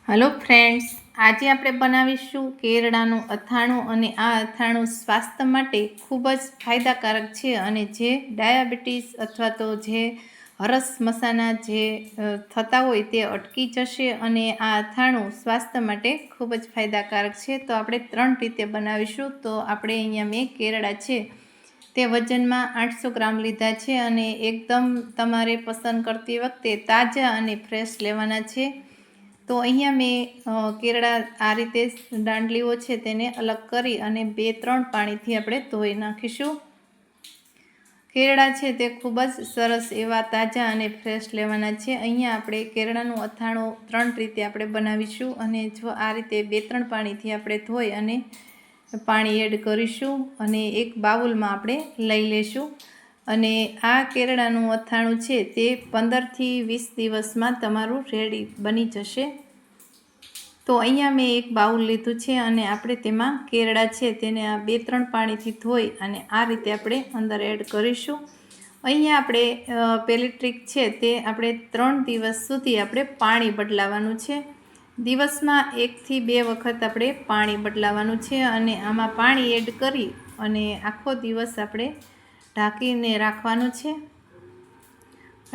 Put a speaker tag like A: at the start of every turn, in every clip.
A: Hello friends, आज આપણે બનાવીશું કેરડાનું અથાણું અને આ અથાણું સ્વાસ્થ્ય માટે ખૂબ જ ફાયદાકારક છે અને જે ડાયાબિટીસ અથવા તો જે હરસ મસાના જે થતા હોય તે અટકી જશે અને આ અથાણું સ્વાસ્થ્ય માટે ખૂબ જ ફાયદાકારક છે। તો આપણે 3 રીતે બનાવીશું। તો આપણે અહીંયા મેં કેરડા છે તે વજનમાં 800 ગ્રામ લીધા છે અને એકદમ તમારે પસંદ કરતી વખતે તાજા અને ફ્રેશ લેવાના છે। તો અહીંયા મેં કેરડા આ રીતે દાંડલીઓ છે તેને અલગ કરી અને 2-3 પાણીથી આપણે ધોઈ નાખીશું। કેરડા છે તે ખૂબ જ સરસ એવા તાજા અને ફ્રેશ લેવાના છે। અહીંયા આપણે કેરડાનું અથાણું 3 રીતે આપણે બનાવીશું અને જો આ રીતે 2-3 પાણીથી આપણે ધોઈ અને પાણી એડ કરીશું અને એક બાઉલમાં આપણે લઈ લેશું અને આ કેરડાનું અથાણું છે તે 15થી 20 દિવસમાં તમારું રેડી બની જશે। તો અહીંયા મેં એક બાઉલ લીધું છે અને આપણે તેમાં કેરડા છે તેને આ 2-3 પાણીથી ધોઈ અને આ રીતે આપણે અંદર એડ કરીશું। અહીંયા આપણે પહેલી ટ્રીક છે તે આપણે 3 દિવસ સુધી આપણે પાણી બદલાવાનું છે। દિવસમાં 1 થી 2 વખત આપણે પાણી બદલાવાનું છે અને આમાં પાણી એડ કરી અને આખો દિવસ આપણે ઢાંકીને રાખવાનું છે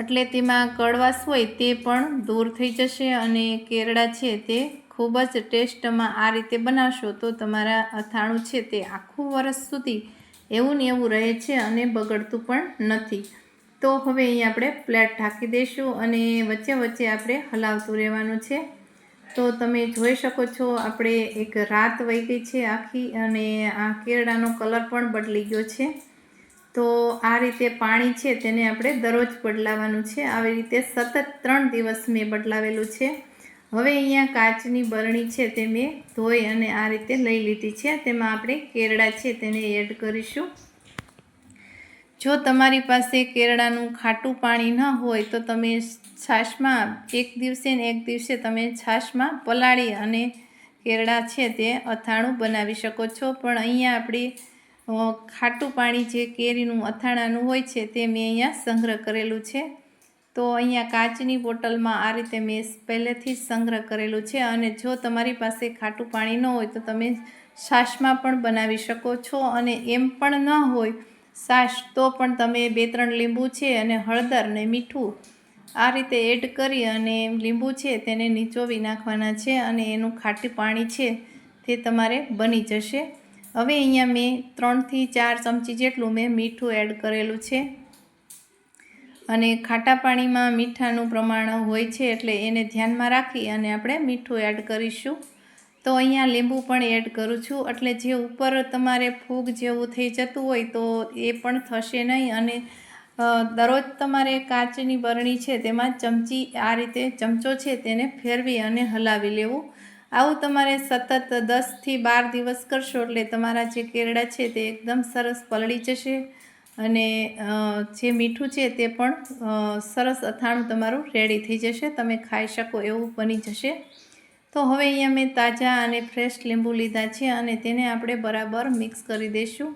A: એટલે તેમાં કડવાશ હોય તે પણ દૂર થઈ જશે અને કેરડા છે તે ખૂબ જ ટેસ્ટમાં આ રીતે બનાવશો તો તમારા અથાણું છે તે આખું વર્ષ સુધી એવું ને એવું રહે છે અને બગડતું પણ નથી। તો હવે અહીં આપણે પ્લેટ ઢાંકી દઈશું અને વચ્ચે વચ્ચે આપણે હલાવતું રહેવાનું છે। તો તમે જોઈ શકો છો આપણે એક રાત વહી ગઈ છે આખી અને આ કેરડાનો કલર પણ બદલી ગયો છે। તો આ રીતે પાણી છે તેને આપણે દરરોજ બદલાવાનું છે। આવી રીતે સતત 3 દિવસ મેં બદલાવેલું છે। હવે અહીંયા કાચની બરણી છે તે મેં ધોઈ અને આ રીતે લઈ લીધી છે। તેમાં આપણે કેરડા છે તેને એડ કરીશું। જો તમારી પાસે કેરડાનું ખાટું પાણી ન હોય તો તમે છાશમાં એક દિવસે ને એક દિવસે તમે છાશમાં પલાળી અને કેરડા છે તે અથાણું બનાવી શકો છો। પણ અહીંયા આપણી ખાટું પાણી જે કેરીનું અથાણાનું હોય છે તે મેં અહીંયા સંગ્રહ કરેલું છે। તો અહીંયા કાચની બોટલમાં આ રીતે મેં પહેલેથી જ સંગ્રહ કરેલું છે અને જો તમારી પાસે ખાટું પાણી ન હોય તો તમે છાશમાં પણ બનાવી શકો છો અને એમ પણ ન હોય છાશ તો પણ તમે 2-3 લીંબુ છે અને હળદર ને મીઠું આ રીતે એડ કરી અને લીંબુ છે તેને નીચોવી નાખવાના છે અને એનું ખાટું પાણી છે તે તમારે બની જશે। હવે અહીંયા મેં 3 થી 4 ચમચી જેટલું મેં મીઠું એડ કરેલું છે અને ખાટા પાણીમાં મીઠાનું પ્રમાણ હોય છે એટલે એને ધ્યાનમાં રાખી અને આપણે મીઠું એડ કરીશું। તો અહીંયા લીંબુ પણ એડ કરું છું એટલે જે ઉપર તમારે ફૂગ જેવું થઈ જતું હોય તો એ પણ થશે નહીં અને દરરોજ તમારે કાચની બરણી છે તેમાં ચમચી આ રીતે ચમચો છે તેને ફેરવી અને હલાવી લેવું। આવું તમારે સતત 10 થી 12 દિવસ કરશો એટલે તમારા જે કેરડા છે તે એકદમ સરસ પલળી જશે અને જે મીઠું છે તે પણ સરસ અથાણું તમારું રેડી થઈ જશે, તમે ખાઈ શકો એવું બની જશે। તો હવે અહીંયા મેં તાજા અને ફ્રેશ લીંબુ લીધા છે અને તેને આપણે બરાબર મિક્સ કરી દઈશું।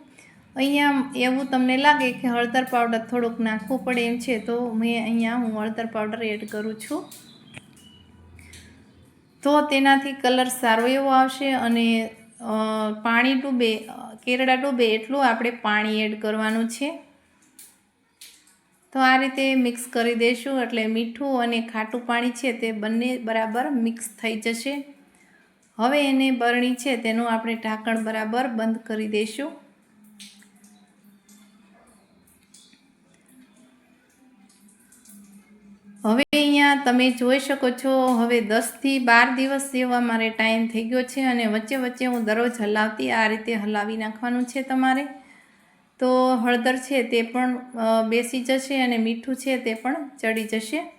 A: અહીંયા એવું તમને લાગે કે હળદર પાવડર થોડુંક નાખવું પડે એમ છે તો હું હળદર પાવડર એડ કરું છું। તો તેનાથી કલર સારો એવો આવશે અને પાણી ડૂબે કેરડા ડૂબે એટલું આપણે પાણી એડ કરવાનું છે। તો આ રીતે મિક્સ કરી દઈશું એટલે મીઠું અને ખાટું પાણી છે તે બંને બરાબર મિક્સ થઈ જશે। હવે એને બરણી છે તેનું આપણે ઢાંકણ બરાબર બંધ કરી દઈશું। હવે અહીંયા તમે જોઈ શકો છો હવે 10 થી 12 દિવસ જેવા મારે ટાઈમ થઈ ગયો છે અને વચ્ચે વચ્ચે હું દરરોજ હલાવતી આ રીતે હલાવી નાખવાનું છે તમારે। તો હળદર છે તે પણ બેસી જશે અને મીઠું છે તે પણ ચડી જશે।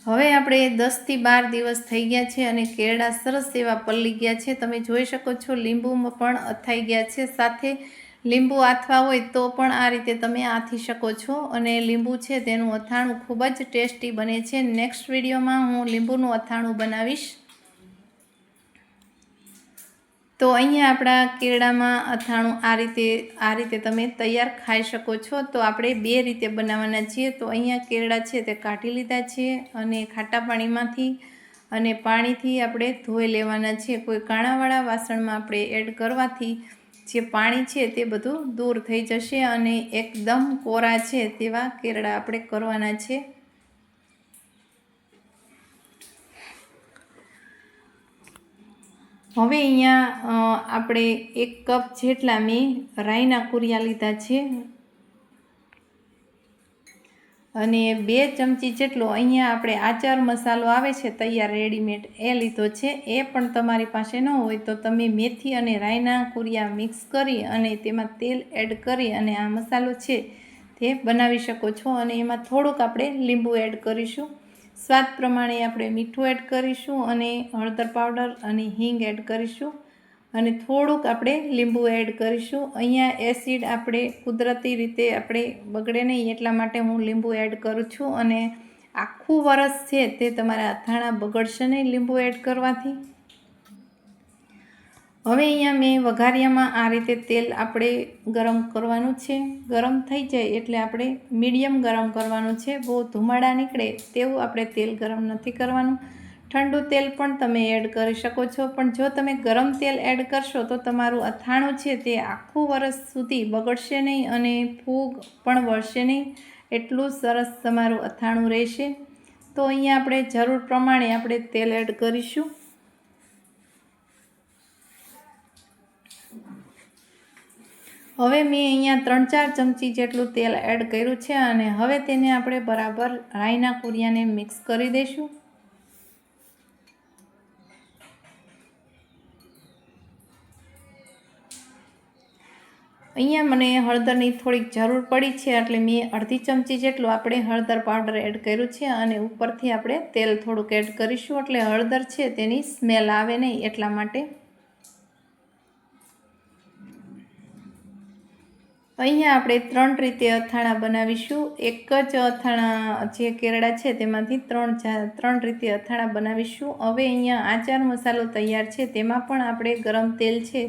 A: હવે આપણે 10 થી 12 દિવસ થઈ ગયા છે અને કેરડા સરસ એવા પલળી ગયા છે, તમે જોઈ શકો છો લીંબુમાં પણ અથાઈ ગયા છે। સાથે લીંબુ આથવા હોય તો પણ આ રીતે તમે આથી શકો છો અને લીંબુ છે તેનું અથાણું ખૂબ જ ટેસ્ટી બને છે। નેક્સ્ટ વિડીયોમાં હું લીંબુનું અથાણું બનાવીશ। તો અહીંયા આપણા કેળામાં અથાણું આ રીતે તમે તૈયાર ખાઈ શકો છો. તો આપણે 2 રીતે બનાવવાના છીએ. તો અહીંયા કેળા છે તે કાઢી લીધા છે અને ખાટા પાણીમાંથી અને પાણીથી આપણે ધોઈ લેવાના છે. કોઈ કાણાવાળા વાસણમાં આપણે એડ કરવાથી જે પાણી છે તે બધું દૂર થઈ જશે અને એકદમ કોરા છે તેવા કેળા આપણે કરવાના છે. હવે અહીંયા આપણે 1 કપ જેટલા મેં રાઈના કુરિયા લીધા છે અને 2 ચમચી જેટલો અહીંયા આપણે આચાર મસાલો આવે છે તૈયાર રેડીમેડ એ લીધો છે. એ પણ તમારી પાસે ન હોય તો તમે મેથી અને રાઈના કુરિયા મિક્સ કરી અને તેમાં તેલ એડ કરી અને આ મસાલો છે તે બનાવી શકો છો. અને એમાં થોડુંક આપણે લીંબુ એડ કરીશું. સ્વાદ પ્રમાણે આપણે મીઠું એડ કરીશું અને હળદર પાવડર અને હિંગ એડ કરીશું અને થોડુંક આપણે લીંબુ એડ કરીશું. અહીંયા એસિડ આપણે કુદરતી રીતે આપણે બગડે નહીં એટલા માટે હું લીંબુ એડ કરું છું. અને આખું વરસ છે તે તમારા અથાણાં બગડશે નહીં લીંબુ એડ કરવાથી. હવે અહીંયા મેં વઘારિયામાં આ રીતે તેલ આપણે ગરમ કરવાનું છે. ગરમ થઈ જાય એટલે આપણે મીડિયમ ગરમ કરવાનું છે. બહુ ધુમાડા નીકળે તેવું આપણે તેલ ગરમ નથી કરવાનું. ઠંડુ તેલ પણ તમે એડ કરી શકો છો, પણ જો તમે ગરમ તેલ એડ કરશો તો તમારું અથાણું છે તે આખું વરસ સુધી બગડશે નહીં અને ફૂગ પણ વળશે નહીં. એટલું સરસ તમારું અથાણું રહેશે. તો અહીંયા આપણે જરૂર પ્રમાણે આપણે તેલ એડ કરીશું. હવે મેં અહીંયા 3-4 ચમચી જેટલું તેલ એડ કર્યું છે અને હવે તેને આપણે બરાબર રાઈના કુરિયાને મિક્સ કરી દઈશું. અહીંયા મને હળદરની થોડીક જરૂર પડી છે એટલે મેં અડધી ચમચી જેટલું આપણે હળદર પાવડર એડ કર્યું છે અને ઉપરથી આપણે તેલ થોડુંક એડ કરીશું એટલે હળદર છે તેની સ્મેલ આવે નહીં એટલા માટે. અહીંયા આપણે 3 રીતે અથાણાં બનાવીશું. એક જ અથાણા જે કેરડા છે તેમાંથી 3 રીતે અથાણાં બનાવીશું. હવે અહીંયા આચાર મસાલો તૈયાર છે તેમાં પણ આપણે ગરમ તેલ છે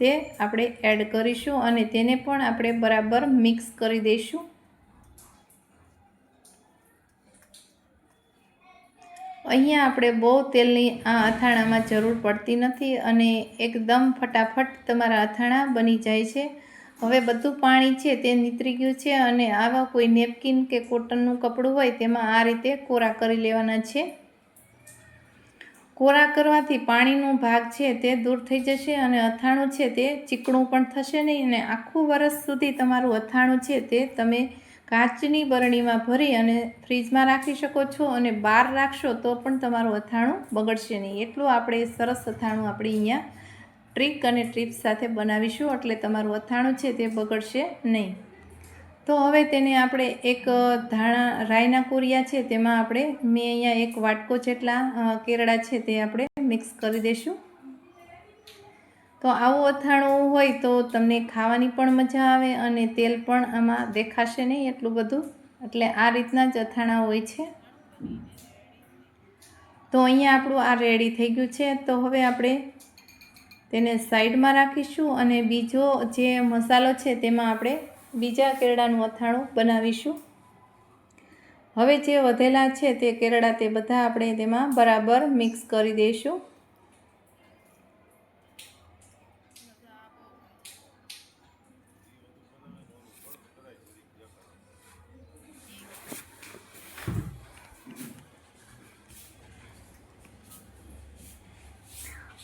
A: તે આપણે એડ કરીશું અને તેને પણ આપણે બરાબર મિક્સ કરી દઈશું. અહીંયા આપણે બહુ તેલની આ અથાણામાં જરૂર પડતી નથી અને એકદમ ફટાફટ તમારા અથાણાં બની જાય છે. હવે બધું પાણી છે તે નીતરી ગયું છે અને આવા કોઈ નેપકિન કે કોટનનું કપડું હોય તેમાં આ રીતે કોરા કરી લેવાના છે. કોરા કરવાથી પાણીનો ભાગ છે તે દૂર થઈ જશે અને અથાણું છે તે ચીકણું પણ થશે નહીં અને આખું વરસ સુધી તમારું અથાણું છે તે તમે કાચની બરણીમાં ભરી અને ફ્રીજમાં રાખી શકો છો અને બહાર રાખશો તો પણ તમારું અથાણું બગડશે નહીં. એટલું આપણે સરસ અથાણું આપણે અહીંયા ટ્રીક અને ટિપ્સ સાથે બનાવીશું એટલે તમારું અથાણું છે તે બગડશે નહીં. તો હવે તેને આપણે એક રાઈના કુરિયા છે તેમાં આપણે મેં અહીંયા 1 વાટકો જેટલા કેરડા છે તે આપણે મિક્સ કરી દઈશું. તો આવું અથાણું હોય તો તમને ખાવાની પણ મજા આવે અને તેલ પણ આમાં દેખાશે નહીં એટલું બધું. એટલે આ રીતના જ અથાણા હોય છે. તો અહીંયા આપણું આ રેડી થઈ ગયું છે. તો હવે આપણે તેને સાઈડમાં રાખીશું અને બીજો જે મસાલો છે તેમાં આપણે બીજા કેરડાનું અથાણું બનાવીશું. હવે જે વધેલા છે તે કેરડા તે બધા આપણે તેમાં બરાબર મિક્સ કરી દઈશું.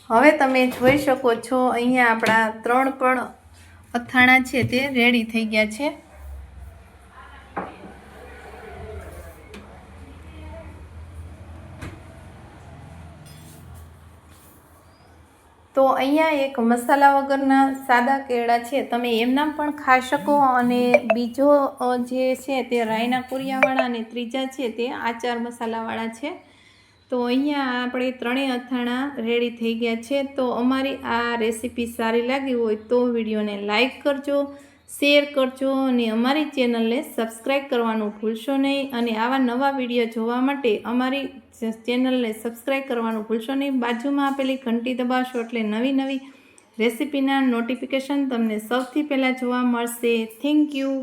A: હવે તમે જોઈ શકો છો અહીંયા આપણા 3 પણ અથાણા છે તે રેડી થઈ ગયા છે. તો અહીંયા એક મસાલા વગરના સાદા કેળા છે તમે એમનામ પણ ખાઈ શકો અને બીજો જે છે તે રાઈના કુરિયાવાળા અને ત્રીજા છે તે આચાર મસાલાવાળા છે. તો અહીંયા આપણે 3 અથાણા રેડી થઈ ગયા છે. તો અમારી આ રેસીપી સારી લાગી હોય તો વિડીયોને લાઈક કરજો, શેર કરજો અને અમારી ચેનલને સબસ્ક્રાઈબ કરવાનું ભૂલશો નહીં. અને આવા નવા વિડીયો જોવા માટે અમારી ચેનલને સબસ્ક્રાઈબ કરવાનું ભૂલશો નહીં. બાજુમાં આપેલી ઘંટી દબાવશો એટલે નવી રેસિપીના નોટિફિકેશન તમને સૌથી પહેલાં જોવા મળશે. Thank you.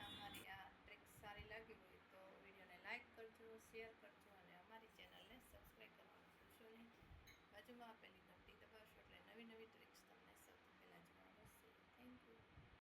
A: અમારી આ ટ્રીક સારી લાગી હોય તો વિડીયોને લાઈક કરજો, શેર કરજો અને અમારી ચેનલને સબસ્ક્રાઈબ કરવાનું ભૂલશો નહીં. બાજુમાં આપેલી